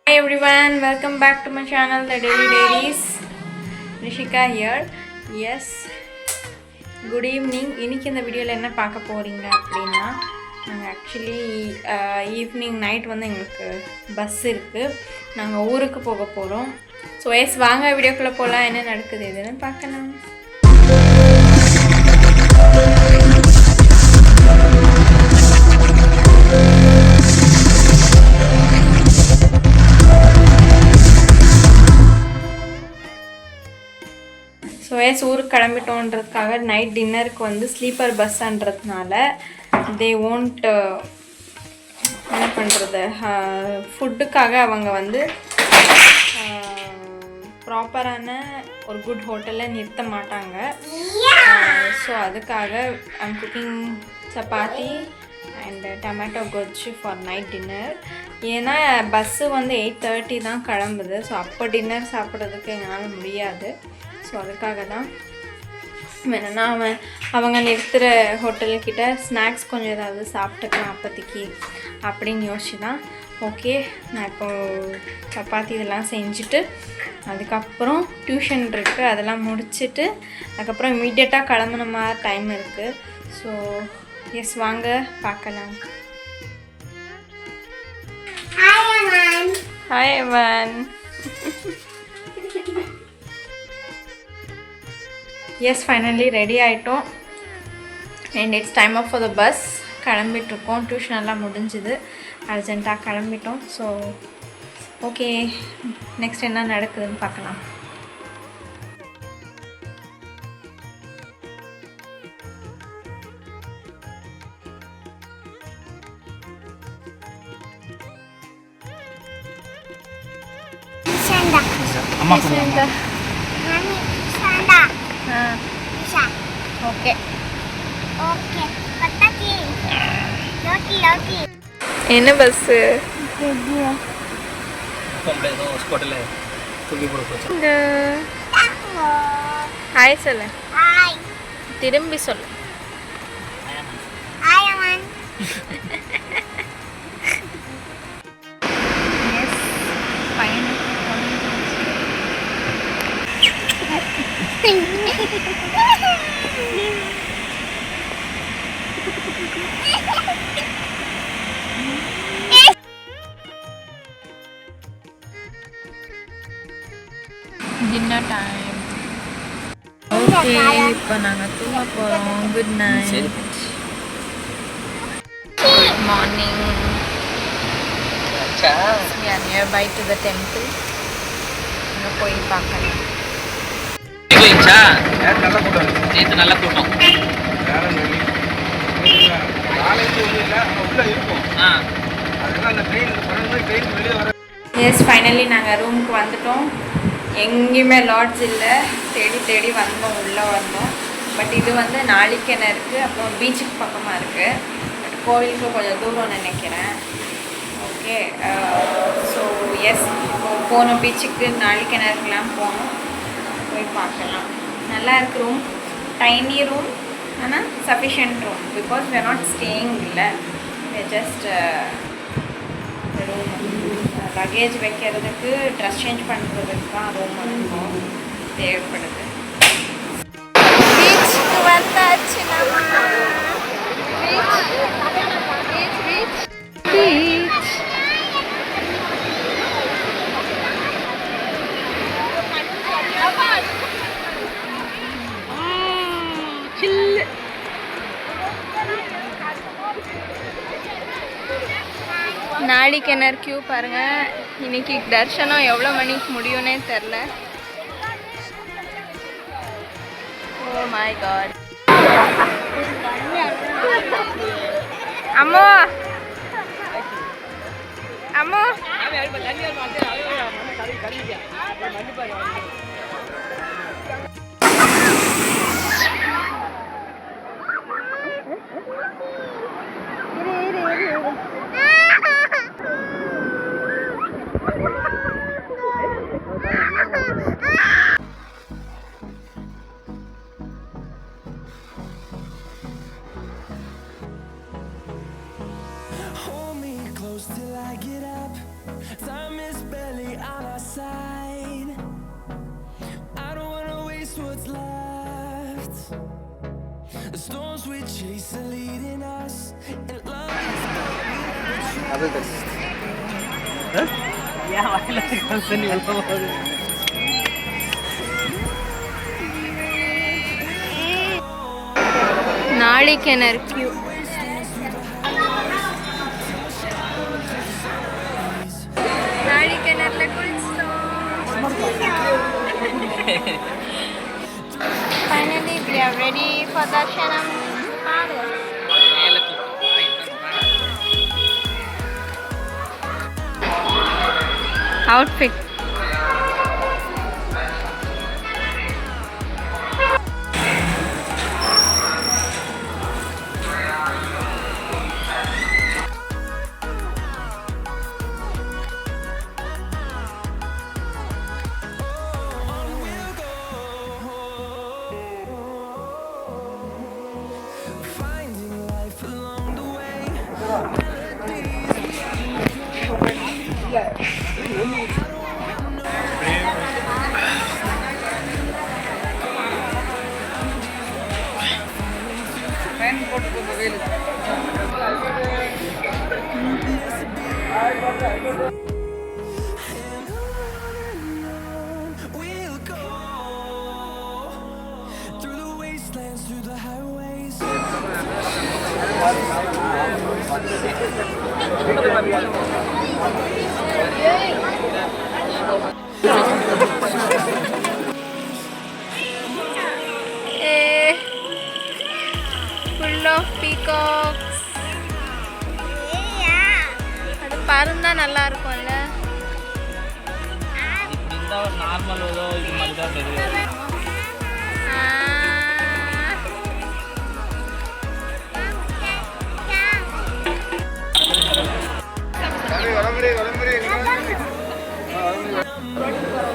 Hi everyone, welcome back to my channel The Daily Diaries. Rishika here. Yes, good evening. இன்னைக்கு இந்த வீடியோவில் என்ன பார்க்க போகிறீங்க அப்படின்னா, நாங்கள் ஆக்சுவலி ஈவினிங் நைட் வந்து எங்களுக்கு பஸ் இருக்குது, நாங்கள் ஊருக்கு போக போகிறோம். ஸோ வாங்க வீடியோக்குள்ளே போகலாம், என்ன நடக்குது எதுன்னு பார்க்கலாம். ஸோ ஊருக்கு கிளம்பிட்டோன்றதுக்காக நைட் டின்னருக்கு வந்து ஸ்லீப்பர் பஸ்ஸுன்றதுனால தே ஓன்ட் என்ன பண்ணுறது, ஃபுட்டுக்காக அவங்க வந்து ப்ராப்பரான ஒரு குட் ஹோட்டலில் நிறுத்த மாட்டாங்க. ஸோ அதுக்காக I'm cooking chapati and tomato kochu for night dinner. ஏன்னா பஸ்ஸு வந்து 8:30 தான் கிளம்புது. ஸோ அப்போ டின்னர் சாப்பிட்றதுக்கு எங்களால் முடியாது. ஸோ அதுக்காக தான் வேணுன்னா அவங்க நிறுத்துகிற ஹோட்டல்கிட்ட ஸ்நாக்ஸ் கொஞ்சம் ஏதாவது சாப்பிட்டுக்கலாம் அப்போதைக்கு அப்படின்னு யோசிச்சு தான் ஓகே நான் இப்போது சப்பாத்தி இதெல்லாம் செஞ்சுட்டு அதுக்கப்புறம் டியூஷன் இருக்குது, அதெல்லாம் முடிச்சுட்டு அதுக்கப்புறம் இமீடியட்டாக கிளம்புன மாதிரி டைம் இருக்குது. ஸோ வாங்க பார்க்கலாம். Hi Evan. ஃபைனலி ரெடி ஆகிட்டோம் and it's time off for the bus. கிளம்பிட்டுருக்கோம், டியூஷன் எல்லாம் முடிஞ்சுது, அர்ஜெண்ட்டாக கிளம்பிட்டோம். ஸோ ஓகே, நெக்ஸ்ட் என்ன நடக்குதுன்னு பார்க்கலாம். ஓகே என்ன பஸ்ஸு? ஹாய் சொல்லு, திரும்பி சொல்லு. Dinner time. ஓகே, இப்போ நாங்கள் தூங்க போகிறோம். Good night. Good morning. We are nearby to the temple. அங்கே போய் பார்க்கலாம். நல்ல கூட்டம். ஃபைனலி நாங்கள் ரூமுக்கு வந்துட்டோம். எங்கேயுமே லாட்ஜ் இல்லை, தேடி தேடி வந்தோம், உள்ளே வந்தோம். பட் இது வந்து நாளிக்கிணறுக்கு அப்புறம் பீச்சுக்கு பக்கமாக இருக்குது. பட் கோவிலுக்கு கொஞ்சம் தூரம் நினைக்கிறேன். ஓகே, ஸோ போனோம் பீச்சுக்கு, நாளிக்கிணறுக்கெலாம் போனோம், போய் பார்க்கலாம். நல்லா இருக்கு ரூம், டைனி ரூம், ஆனால் sufficient room. Because we are not staying இல்லை, we are just room. Luggage வைக்கிறதுக்கு, ட்ரெஸ் சேஞ்ச் பண்ணுறதுக்கு தான் ரூம் இருக்கும், தேவைப்படுது. பீச்சுக்கு வந்தாச்சு நம்ம. நாளிக்கிணறு கியூ பாருங்கள். இன்னைக்கு தர்ஷனம் எவ்வளோ மணிக்கு முடியும்னே தெரில. Oh my god. அம்மோ அம்மோ Hold me close till I get up. Time is barely on our side. I don't wanna waste what's left. The storms we chase are leading us, and love is all we ever trust. நாளிக்கிணறு queue. நாளிக்கிணறுல குளிச்சிட்டோம். Finally we are ready for darshanam. மேலே தூக்கி Outfit. Finding life along the way. We'll go through the wastelands, through the highways. Full of peacocks. அது பறந்தா நல்லா இருக்கும்ல. இப்படி இருந்தால் ஒரு நார்மல் ஏதோ இது மாதிரி தான் தெரியும்.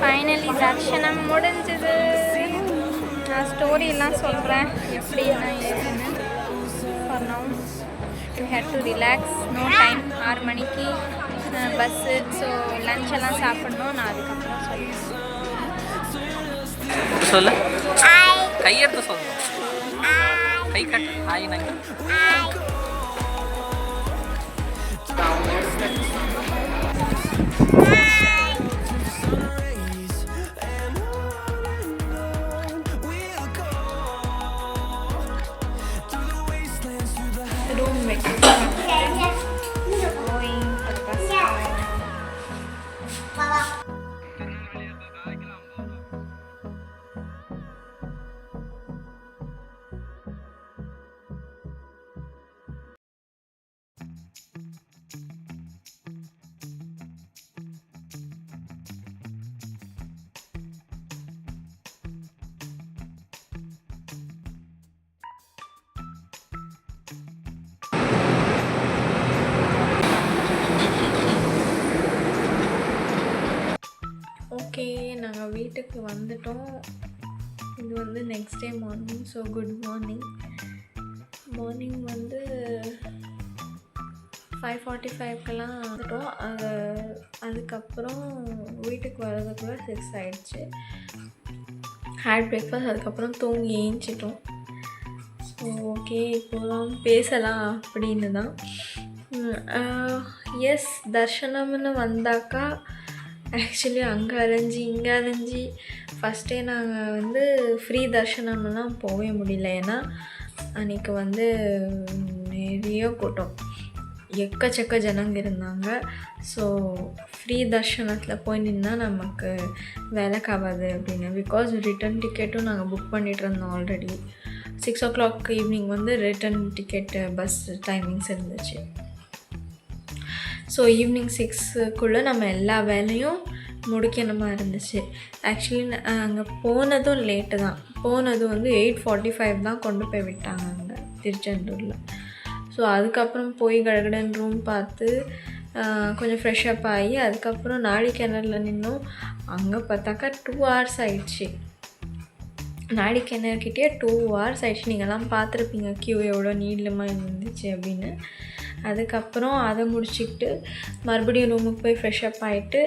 ஃபைனலி தர்ஷனம் முடிஞ்சது. நான் ஸ்டோரியெல்லாம் சொல்கிறேன் எப்படி நான் ஏதுன்னு. For now we had to relax. No time. 6 மணிக்கு பஸ்ஸு. ஸோ லஞ்ச் எல்லாம் சாப்பிட்ணும். நான் அதுக்கப்புறம் சொல்லுவேன். சொல்லு, கையெடுத்து சொல்லணும். கை கட்டு. ஹாய் நாங்கள் room wait going for bus. Okay, நாங்கள் வீட்டுக்கு வந்துட்டோம். இது வந்து next day morning. So good morning. Morning வந்து 5:45க்கெல்லாம் வந்துட்டோம். அதுக்கப்புறம் வீட்டுக்கு வர்றதுக்குள்ளே 6 ஆகிடுச்சு. Had breakfast. அதுக்கப்புறம் தூங்கி ஏஞ்சிட்டோம். ஸோ ஓகே, இப்போலாம் பேசலாம் அப்படின்னு தான். எஸ், தர்ஷனம்னு வந்தாக்கா ஆக்சுவலி அங்கே அலைஞ்சி இங்கே அலைஞ்சி ஃபஸ்ட்டே நாங்கள் வந்து ஃப்ரீ தர்ஷனம்லாம் போகவே முடியல. ஏன்னா அன்றைக்கி வந்து நிறைய கூட்டம், எக்கச்சக்க ஜனங்க இருந்தாங்க. ஸோ ஃப்ரீ தர்ஷனத்தில் போய் நின்னால் நமக்கு வேலைக்காகாது அப்படின்னு. பிகாஸ் ரிட்டன் டிக்கெட்டும் நாங்கள் புக் பண்ணிகிட்டு இருந்தோம் ஆல்ரெடி. 6 o'clock ஈவினிங் வந்து ரிட்டன் டிக்கெட்டு பஸ் டைமிங்ஸ் இருந்துச்சு. ஸோ ஈவினிங் 6க்குள்ளே நம்ம எல்லா வேலையும் முடிக்கணுமா இருந்துச்சு. ஆக்சுவலி அங்கே போனதும் லேட்டு தான். போனது வந்து 8:45 தான் கொண்டு போய் விட்டாங்க அங்கே திருச்செந்தூரில். ஸோ அதுக்கப்புறம் போய் கடகடன் ரூம் பார்த்து கொஞ்சம் ஃப்ரெஷ்அப் ஆகி அதுக்கப்புறம் நாளிக்கிணறுல நின்னோம். அங்கே பார்த்தாக்கா 2 hours ஆயிடுச்சு. நாளிக்கிணறுக்கிட்டே 2 hours ஆயிடுச்சு. நீங்கள்லாம் பார்த்துருப்பீங்க க்யூ எவ்வளோ நீளமாக இருந்துச்சு அப்படின்னு. அதுக்கப்புறம் அதை முடிச்சுக்கிட்டு மறுபடியும் ரூமுக்கு போய் ஃப்ரெஷ்அப் ஆகிட்டு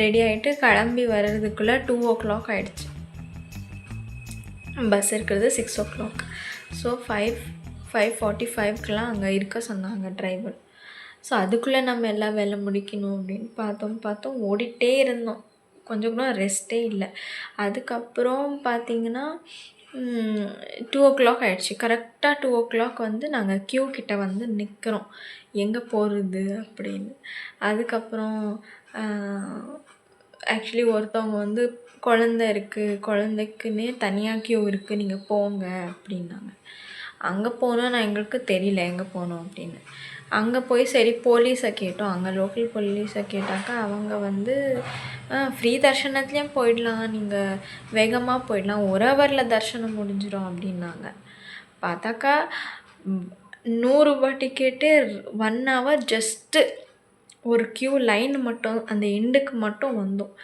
ரெடி ஆகிட்டு கிளம்பி வர்றதுக்குள்ளே 2 o'clock ஆகிடுச்சு. பஸ் இருக்கிறது 6 o'clock. ஸோ 5:45க்கெலாம் அங்கே இருக்க சொன்னாங்க டிரைவர். ஸோ அதுக்குள்ளே நம்ம எல்லா வேலை முடிக்கணும் அப்படின்னு பார்த்தோம் ஓடிட்டே இருந்தோம். கொஞ்சம் கூட ரெஸ்ட்டே இல்லை. அதுக்கப்புறம் பார்த்திங்கன்னா 2 o'clock ஆகிடுச்சு. கரெக்டாக 2 o'clock வந்து நாங்கள் க்யூ கிட்ட வந்து நிற்கிறோம், எங்கே போகிறது அப்படின்னு. அதுக்கப்புறம் ஆக்சுவலி ஒருத்தவங்க வந்து குழந்த இருக்குது, குழந்தைக்குன்னே தனியாக க்யூ இருக்குது, நீங்கள் போங்க அப்படின்னாங்க. அங்கே போனால் நான் எங்களுக்கு தெரியல எங்கே போனோம் அப்படின்னு. அங்கே போய் சரி போலீஸை கேட்டோம். அங்கே லோக்கல் போலீஸை கேட்டாக்கா அவங்க வந்து ஃப்ரீ தர்ஷனத்துலேயும் போயிடலாம், நீங்கள் வேகமாக போயிடலாம், 1 hourல தர்ஷனம் முடிஞ்சிடும் அப்படின்னாங்க. பார்த்தாக்கா 100 ரூபாய் டிக்கெட்டு 1 hour ஜஸ்ட்டு ஒரு க்யூ லைன் மட்டும் அந்த எண்டுக்கு மட்டும் வந்தோம்.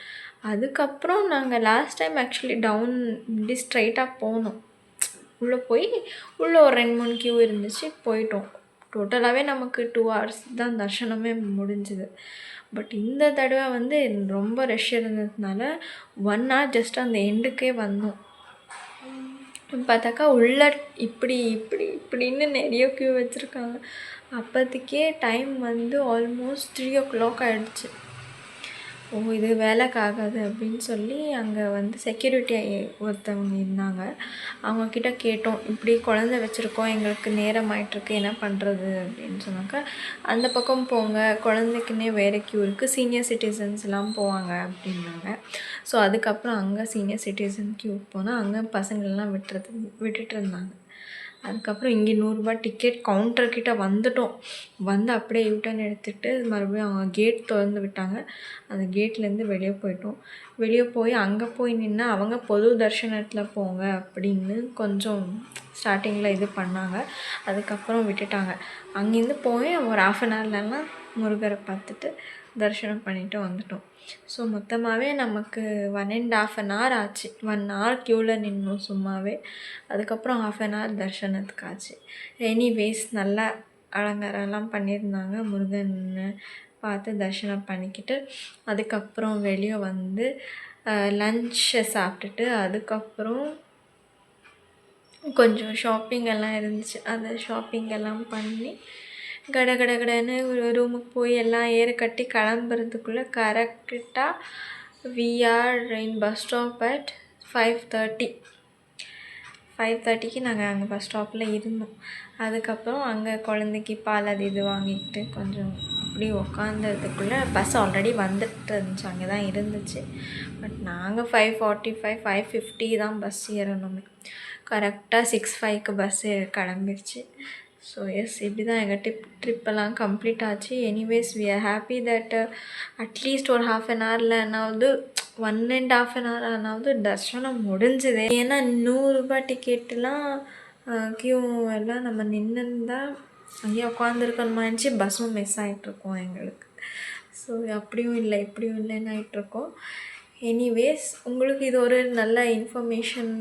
அதுக்கப்புறம் நாங்கள் லாஸ்ட் டைம் ஆக்சுவலி டவுன் இப்படி ஸ்ட்ரைட்டாக போனோம். உள்ளே போய் உள்ளே ஒரு 2-3 க்யூ இருந்துச்சு, போயிட்டோம். டோட்டலாகவே நமக்கு 2 hours தான் தர்ஷனமே முடிஞ்சுது. பட் இந்த தடவை வந்து ரொம்ப ரஷ் இருந்ததுனால 1 hour ஜஸ்ட் அந்த எண்டுக்கே வந்தோம். பார்த்தாக்கா உள்ள இப்படின்னு நிறைய க்யூ வச்சுருக்காங்க. அப்போதைக்கே டைம் வந்து ஆல்மோஸ்ட் 3 o'clock ஆகிடுச்சு. இது வேலைக்காகாது அப்படின்னு சொல்லி அங்கே வந்து செக்யூரிட்டி ஒருத்தவங்க இருந்தாங்க. அவங்கக்கிட்ட கேட்டோம், இப்படி குழந்தை வச்சுருக்கோம், எங்களுக்கு நேரம் ஆகிட்டுருக்கு, என்ன பண்ணுறது அப்படின்னு சொன்னாக்கா, அந்த பக்கம் போங்க, குழந்தைக்குன்னே வேறு க்யூ இருக்குது, சீனியர் சிட்டிசன்ஸ்லாம் போவாங்க அப்படின்னாங்க. ஸோ அதுக்கப்புறம் அங்கே சீனியர் சிட்டிசன் க்யூ போனால் அங்கே பசங்களெலாம் விட்டுட்டு இருந்தாங்க. அதுக்கப்புறம் இங்கே 100 ரூபாய் டிக்கெட் கவுண்டர்கிட்ட வந்துட்டோம். வந்து அப்படியே யூட்டன் எடுத்துகிட்டு மறுபடியும் அவங்க கேட் திறந்து விட்டாங்க. அந்த கேட்லேருந்து வெளியே போயிட்டோம். வெளியே போய் அங்கே போய் நின்று அவங்க பொது தர்ஷனத்தில் போங்க அப்படின்னு கொஞ்சம் ஸ்டார்டிங்கில் இது பண்ணாங்க. அதுக்கப்புறம் விட்டுட்டாங்க. அங்கேருந்து போய் ஒரு 1/2 hourலலாம் முருகரை பார்த்துட்டு தரிசனம் பண்ணிவிட்டு வந்துட்டோம். ஸோ மொத்தமாகவே நமக்கு 1.5 hour ஆச்சு. 1 hour க்யூவில் நின்னோம் சும்மாவே. அதுக்கப்புறம் 1/2 hour தர்ஷனத்துக்கு ஆச்சு. எனிவேஸ் நல்லா அலங்காரம்லாம் பண்ணியிருந்தாங்க. முருகன் பார்த்து தரிசனம் பண்ணிக்கிட்டு அதுக்கப்புறம் வெளியே வந்து லன்ச்சை சாப்பிட்டுட்டு அதுக்கப்புறம் கொஞ்சம் ஷாப்பிங் எல்லாம் இருந்துச்சு. அந்த ஷாப்பிங் எல்லாம் பண்ணி கடன்னு ரூமுக்கு போய் எல்லாம் ஏற கட்டி கிளம்புறதுக்குள்ளே கரெக்டாக we are in bus stop at 5:30க்கு நாங்கள் அங்கே பஸ் ஸ்டாப்பில் இருந்தோம். அதுக்கப்புறம் அங்கே குழந்தைக்கு பால் அது இது வாங்கிட்டு கொஞ்சம் அப்படி உக்காந்ததுக்குள்ளே பஸ் ஆல்ரெடி வந்துட்டு இருந்துச்சு, அங்கே தான் இருந்துச்சு. பட் நாங்கள் 5:45 5:50 தான் பஸ் ஏறணுமே. கரெக்டாக 6:05க்கு பஸ்ஸு கிளம்பிடுச்சு. ஸோ எஸ், இப்படி தான் எங்கள் ட்ரிப்பெல்லாம் கம்ப்ளீட் ஆச்சு. Anyways we are happy that at least ஒரு 1/2 hourலனாவது 1.5 hour ஆனாவது தர்ஷனம் முடிஞ்சுது. ஏன்னா 100 ரூபாய் டிக்கெட்டுலாம் க்யூ எல்லாம் நம்ம நின்றுருந்தா அங்கேயே உட்காந்துருக்கணுமாச்சு, பஸ்ஸும் மிஸ் ஆகிட்ருக்கோம் எங்களுக்கு. ஸோ அப்படியும் இல்லை இப்படியும் இல்லைன்னு ஆகிட்ருக்கோம். எனிவேஸ் உங்களுக்கு இது ஒரு நல்ல இன்ஃபர்மேஷன்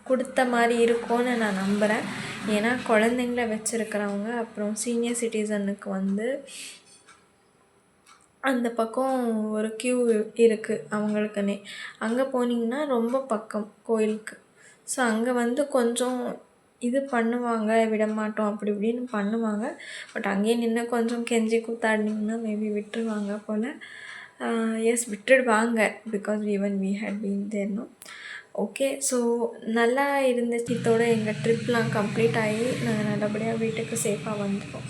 கொடுத்த மாதிரி இருக்கும்னு நான் நம்புகிறேன். ஏன்னா குழந்தைங்கள வச்சுருக்கிறவங்க அப்புறம் சீனியர் சிட்டிசனுக்கு வந்து அந்த பக்கம் ஒரு க்யூ இருக்குது அவங்களுக்குன்னே. அங்கே போனீங்கன்னா ரொம்ப பக்கம் கோயிலுக்கு. ஸோ அங்கே வந்து கொஞ்சம் இது பண்ணுவாங்க, விடமாட்டோம் அப்படி இப்படின்னு பண்ணுவாங்க. பட் அங்கேயே நின்று கொஞ்சம் கெஞ்சி கூத்தாடினீங்கன்னா மேபி விட்டுருவாங்க போல். எஸ், விட்டுடுவாங்க. Because even we had been there no. Okay, so நல்லா இருந்துச்சு. இதோட எங்கள் ட்ரிப்லாம் கம்ப்ளீட் ஆகி நாங்கள் நல்லபடியாக வீட்டுக்கு சேஃபாக வந்துட்டோம்.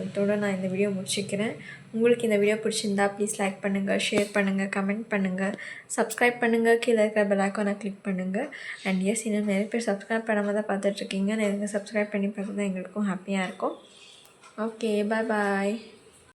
இதோட நான் இந்த வீடியோ முடிச்சுக்கிறேன். உங்களுக்கு இந்த வீடியோ பிடிச்சிருந்தா ப்ளீஸ் லைக் பண்ணுங்கள், ஷேர் பண்ணுங்கள், கமெண்ட் பண்ணுங்கள், சப்ஸ்கிரைப் பண்ணுங்கள், கீழே இருக்கிற பெல் ஐக்கானை கிளிக் பண்ணுங்கள். அண்ட் எஸ், இன்னும் நிறைய பேர் சப்ஸ்கிரைப் பண்ணாமல் தான் பார்த்துட்ருக்கீங்க. நிறைய சப்ஸ்கிரைப் பண்ணி பார்த்து தான் எங்களுக்கும் ஹாப்பியாக இருக்கும். ஓகே, பாய்.